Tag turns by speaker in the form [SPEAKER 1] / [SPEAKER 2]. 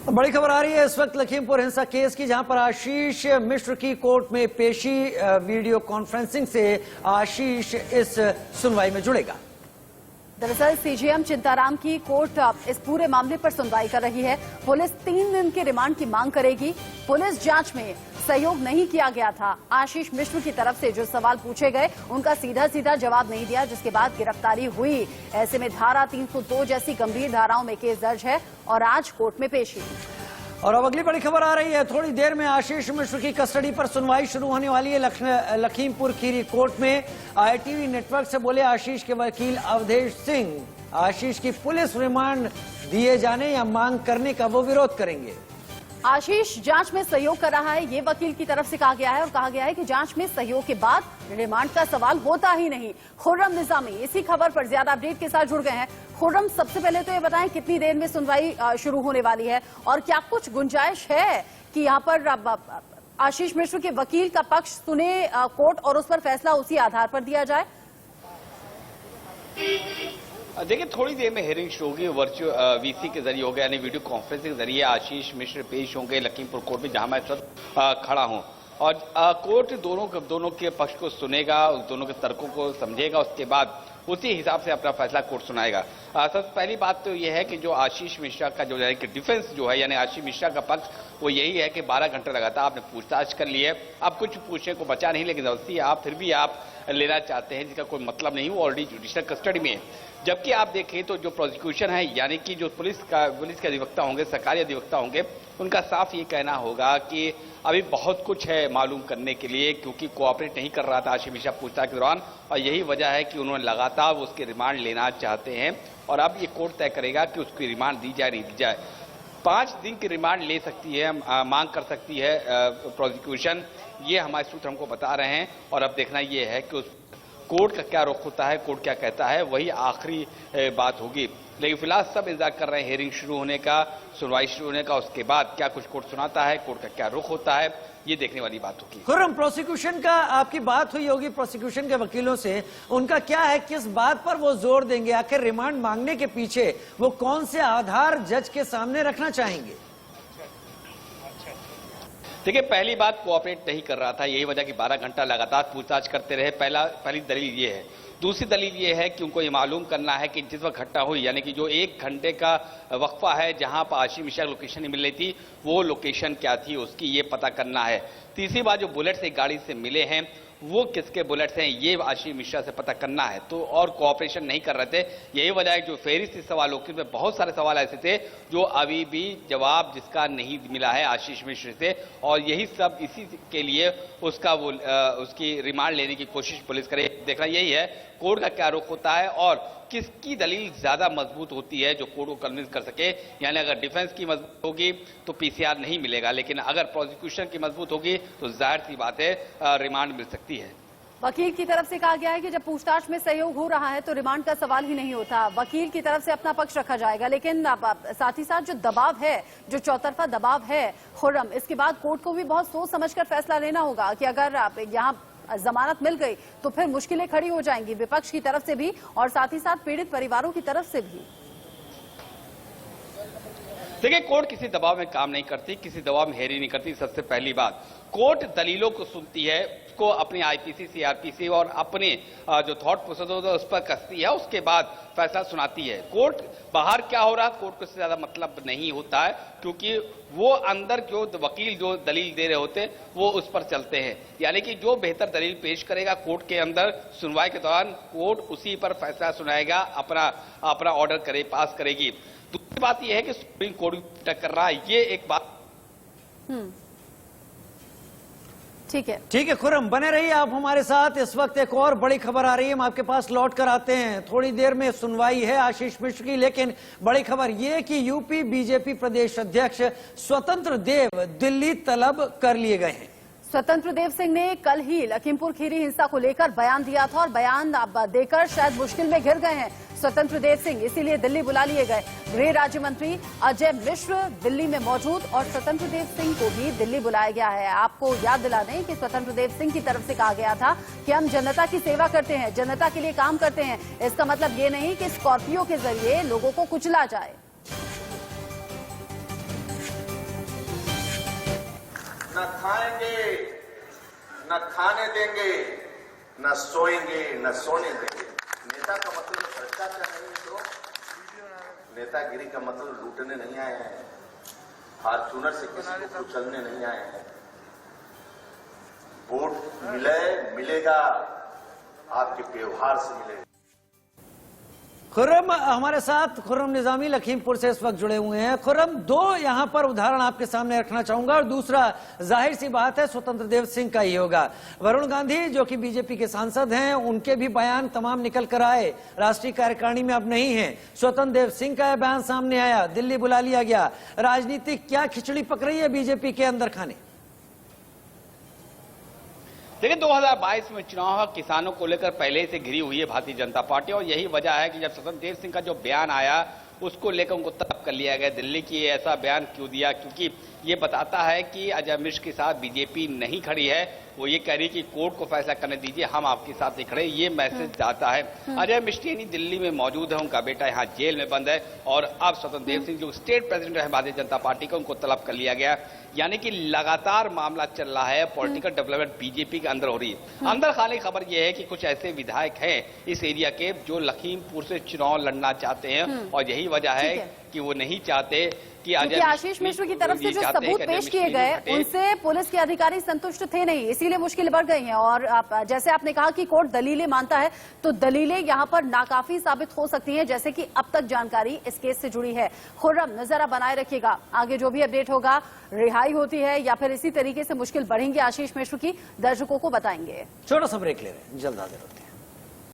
[SPEAKER 1] बड़ी खबर आ रही है इस वक्त लखीमपुर हिंसा केस की, जहां पर आशीष मिश्र की कोर्ट में पेशी वीडियो कॉन्फ्रेंसिंग से आशीष इस सुनवाई में जुड़ेगा।
[SPEAKER 2] दरअसल सीजेएम चिंताराम की कोर्ट इस पूरे मामले पर सुनवाई कर रही है। पुलिस 3 दिन के रिमांड की मांग करेगी। पुलिस जांच में सहयोग नहीं किया गया था। आशीष मिश्र की तरफ से जो सवाल पूछे गए उनका सीधा सीधा जवाब नहीं दिया, जिसके बाद गिरफ्तारी हुई। ऐसे में धारा 302 जैसी गंभीर धाराओं में केस दर्ज है और आज कोर्ट में पेशी।
[SPEAKER 1] और अब अगली बड़ी खबर आ रही है। थोड़ी देर में आशीष मिश्र की कस्टडी पर सुनवाई शुरू होने वाली है लखीमपुर खीरी कोर्ट में। ITV नेटवर्क से बोले आशीष के वकील अवधेश सिंह, आशीष की पुलिस रिमांड दिए जाने या मांग करने का वो विरोध करेंगे।
[SPEAKER 2] आशीष जांच में सहयोग कर रहा है, ये वकील की तरफ से कहा गया है और कहा गया है कि जांच में सहयोग के बाद रिमांड का सवाल होता ही नहीं। खुर्रम निजामी इसी खबर पर ज्यादा अपडेट के साथ जुड़ गए हैं। खुर्रम, सबसे पहले तो ये बताएं कितनी देर में सुनवाई शुरू होने वाली है और क्या कुछ गुंजाइश है कि यहाँ पर आशीष मिश्र के वकील का पक्ष सुने कोर्ट और उस पर फैसला उसी आधार पर दिया जाए?
[SPEAKER 3] देखिए, थोड़ी देर में हियरिंग शुरू होगी। वर्चुअल VC के जरिए होगा, यानी वीडियो कॉन्फ्रेंसिंग के जरिए आशीष मिश्र पेश होंगे लखीमपुर कोर्ट में, जहां मैं इस वक्त खड़ा हूं। और कोर्ट दोनों के पक्ष को सुनेगा, दोनों के तर्कों को समझेगा, उसके बाद उसी हिसाब से अपना फैसला कोर्ट सुनाएगा। सबसे पहली बात तो यह है कि जो आशीष मिश्रा का जो है कि डिफेंस जो है, यानी आशीष मिश्रा का पक्ष, वो यही है कि 12 घंटे लगातार आपने पूछताछ कर ली है, अब कुछ पूछने को बचा नहीं, लेकिन जबरदस्ती आप फिर भी आप लेना चाहते हैं, जिसका कोई मतलब नहीं, वो ऑलरेडी जुडिशियल कस्टडी में है। जबकि आप देखें तो जो प्रोसिक्यूशन है, यानी कि जो पुलिस के अधिवक्ता होंगे, सरकारी अधिवक्ता होंगे, उनका साफ ये कहना होगा कि अभी बहुत कुछ है मालूम करने के लिए, क्योंकि कोऑपरेट नहीं कर रहा था आशीष मिश्रा पूछताछ के दौरान, और यही वजह है कि उन्होंने लगातार उसके रिमांड लेना चाहते हैं। और अब ये कोर्ट तय करेगा कि उसकी रिमांड दी जाए नहीं दी जाए। 5 दिन की रिमांड ले सकती है, मांग कर सकती है प्रोसिक्यूशन, ये हमारे सूत्र हमको बता रहे हैं। और अब देखना ये है कि उस कोर्ट का क्या रुख होता है, कोर्ट क्या कहता है, वही आखिरी बात होगी। लेकिन फिलहाल सब इंतजार कर रहे हैं हियरिंग शुरू होने का, सुनवाई शुरू होने का, उसके बाद क्या कुछ कोर्ट सुनाता है, कोर्ट का क्या रुख होता है, ये देखने वाली बात होगी।
[SPEAKER 1] खुर्रम, प्रोसिक्यूशन का आपकी बात हुई होगी प्रोसिक्यूशन के वकीलों से, उनका क्या है, किस बात पर वो जोर देंगे? आखिर रिमांड मांगने के पीछे वो कौन से आधार जज के सामने रखना चाहेंगे?
[SPEAKER 3] देखिए, पहली बात कोऑपरेट नहीं कर रहा था, यही वजह कि 12 घंटा लगातार पूछताछ करते रहे। पहली दलील ये है। दूसरी दलील ये है कि उनको ये मालूम करना है कि जिस वक्त घटना हुई, यानी कि जो 1 घंटे का वक्फा है जहां पर आशीष मिश्रा लोकेशन नहीं मिल रही थी, वो लोकेशन क्या थी उसकी ये पता करना है। तीसरी बात, जो बुलेट्स एक गाड़ी से मिले हैं वो किसके बुलेट्स हैं, ये आशीष मिश्रा से पता करना है। तो और कोऑपरेशन नहीं कर रहे थे, यही वजह है जो फेहरिस्त सवालों की में बहुत सारे सवाल ऐसे थे जो अभी भी जवाब जिसका नहीं मिला है आशीष मिश्र से, और यही सब इसी के लिए उसकी रिमांड लेने की कोशिश पुलिस करे। देखना यही है कोर्ट का क्या रुख होता है और किसकी दलील ज्यादा मजबूत होती है जो कोर्ट को कन्विंस कर सके। यानी अगर डिफेंस की मजबूत होगी तो PCR नहीं मिलेगा, लेकिन अगर प्रोसिक्यूशन की मजबूत होगी तो जाहिर सी बात है रिमांड मिल सकती है।
[SPEAKER 2] वकील की तरफ से कहा गया है कि जब पूछताछ में सहयोग हो रहा है तो रिमांड का सवाल ही नहीं होता, वकील की तरफ से अपना पक्ष रखा जाएगा। लेकिन साथ ही साथ जो दबाव है, जो चौतरफा दबाव है खुर्रम, इसके बाद कोर्ट को भी बहुत सोच समझकर फैसला लेना होगा कि अगर यहाँ जमानत मिल गई तो फिर मुश्किलें खड़ी हो जाएंगी, विपक्ष की तरफ से भी और साथ ही साथ पीड़ित परिवारों की तरफ से भी।
[SPEAKER 3] देखिए, कोर्ट किसी दबाव में काम नहीं करती, किसी दबाव में हेरी नहीं करती। सबसे पहली बात, कोर्ट दलीलों को सुनती है, उसको अपने IPC CRPC और अपने जो थॉट प्रोसेस होता है उस पर कसती है, उसके बाद फैसला सुनाती है। कोर्ट बाहर क्या हो रहा है कोर्ट को इससे ज्यादा मतलब नहीं होता है, क्योंकि वो अंदर जो वकील जो दलील दे रहे होते वो उस पर चलते हैं। यानी कि जो बेहतर दलील पेश करेगा कोर्ट के अंदर सुनवाई के दौरान, कोर्ट उसी पर फैसला सुनाएगा, अपना ऑर्डर पास करेगी। दूसरी बात यह है कि सुप्रीम कोर्ट कर रहा है, ये एक बात।
[SPEAKER 1] ठीक है खुर्रम, बने रहिए आप हमारे साथ। इस वक्त एक और बड़ी खबर आ रही है, हम आपके पास लौट कर आते हैं। थोड़ी देर में सुनवाई है आशीष मिश्र की, लेकिन बड़ी खबर यह कि यूपी बीजेपी प्रदेश अध्यक्ष स्वतंत्र देव दिल्ली तलब कर लिए गए हैं।
[SPEAKER 2] स्वतंत्र देव सिंह ने कल ही लखीमपुर खीरी हिंसा को लेकर बयान दिया था और बयान देकर शायद मुश्किल में घिर गए हैं स्वतंत्र देव सिंह, इसीलिए दिल्ली बुला लिए गए। गृह राज्य मंत्री अजय मिश्र दिल्ली में मौजूद और स्वतंत्र देव सिंह को भी दिल्ली बुलाया गया है। आपको याद दिला दें कि स्वतंत्र देव सिंह की तरफ से कहा गया था कि हम जनता की सेवा करते हैं, जनता के लिए काम करते हैं। इसका मतलब ये नहीं कि स्कॉर्पियो के जरिए लोगों को कुचला जाए।
[SPEAKER 4] न खाएंगे, न खाने देंगे, न सोएंगे, न सोने देंगे। नेता का मतलब भ्रष्टाचार नहीं है तो नेतागिरी का मतलब लूटने नहीं आए हैं, फॉर्चूनर से किसी को कुचलने नहीं आए हैं। वोट मिलेगा आपके व्यवहार से मिलेगा।
[SPEAKER 1] खुर्रम हमारे साथ, खुर्रम निजामी लखीमपुर से इस वक्त जुड़े हुए हैं। खुर्रम, दो यहां पर उदाहरण आपके सामने रखना चाहूंगा और दूसरा जाहिर सी बात है स्वतंत्र देव सिंह का ही होगा। वरुण गांधी जो कि बीजेपी के सांसद हैं, उनके भी बयान तमाम निकल कर आए, राष्ट्रीय कार्यकारिणी में अब नहीं है। स्वतंत्र देव सिंह का बयान सामने आया, दिल्ली बुला लिया गया। राजनीति क्या खिचड़ी पक रही है बीजेपी के अंदर खाने?
[SPEAKER 3] देखिए 2022 में चुनाव किसानों को लेकर पहले से घिरी हुई है भारतीय जनता पार्टी और यही वजह है कि जब स्वतंत्र देव सिंह का जो बयान आया उसको लेकर उनको तलब कर लिया गया दिल्ली की। ऐसा बयान क्यों दिया? क्योंकि ये बताता है कि अजय मिश्र के साथ बीजेपी नहीं खड़ी है, वो ये कह रही है कि कोर्ट को फैसला करने दीजिए, हम आपके साथ नहीं खड़े, ये मैसेज जाता है। अजय मिश्र यानी दिल्ली में मौजूद है, उनका बेटा यहाँ जेल में बंद है और अब स्वतंत्र देव सिंह जो स्टेट प्रेसिडेंट है भारतीय जनता पार्टी का, उनको तलब कर लिया गया। यानी कि लगातार मामला चल रहा है, पॉलिटिकल डेवलपमेंट बीजेपी के अंदर हो रही है। अंदर खाली खबर यह है कि कुछ ऐसे विधायक हैं इस एरिया के जो लखीमपुर से चुनाव लड़ना चाहते हैं और यही वजह है कि वो नहीं चाहते कि
[SPEAKER 2] आशीष मिश्र की तरफ से जो सबूत पेश किए गए उनसे पुलिस के अधिकारी संतुष्ट थे नहीं, इसीलिए मुश्किल बढ़ गई है। और जैसे आपने कहा कि कोर्ट दलीलें मानता है, तो दलीलें यहां पर नाकाफी साबित हो सकती हैं, जैसे कि अब तक जानकारी इस केस से जुड़ी है। खुर्रम, नजर बनाए रखिएगा, आगे जो भी अपडेट होगा, रिहाई होती है या फिर इसी तरीके से मुश्किल बढ़ेंगे आशीष मिश्र की, दर्शकों को बताएंगे।
[SPEAKER 1] छोटा सा ब्रेक ले रहे हैं, जल्द हाजिर होते हैं।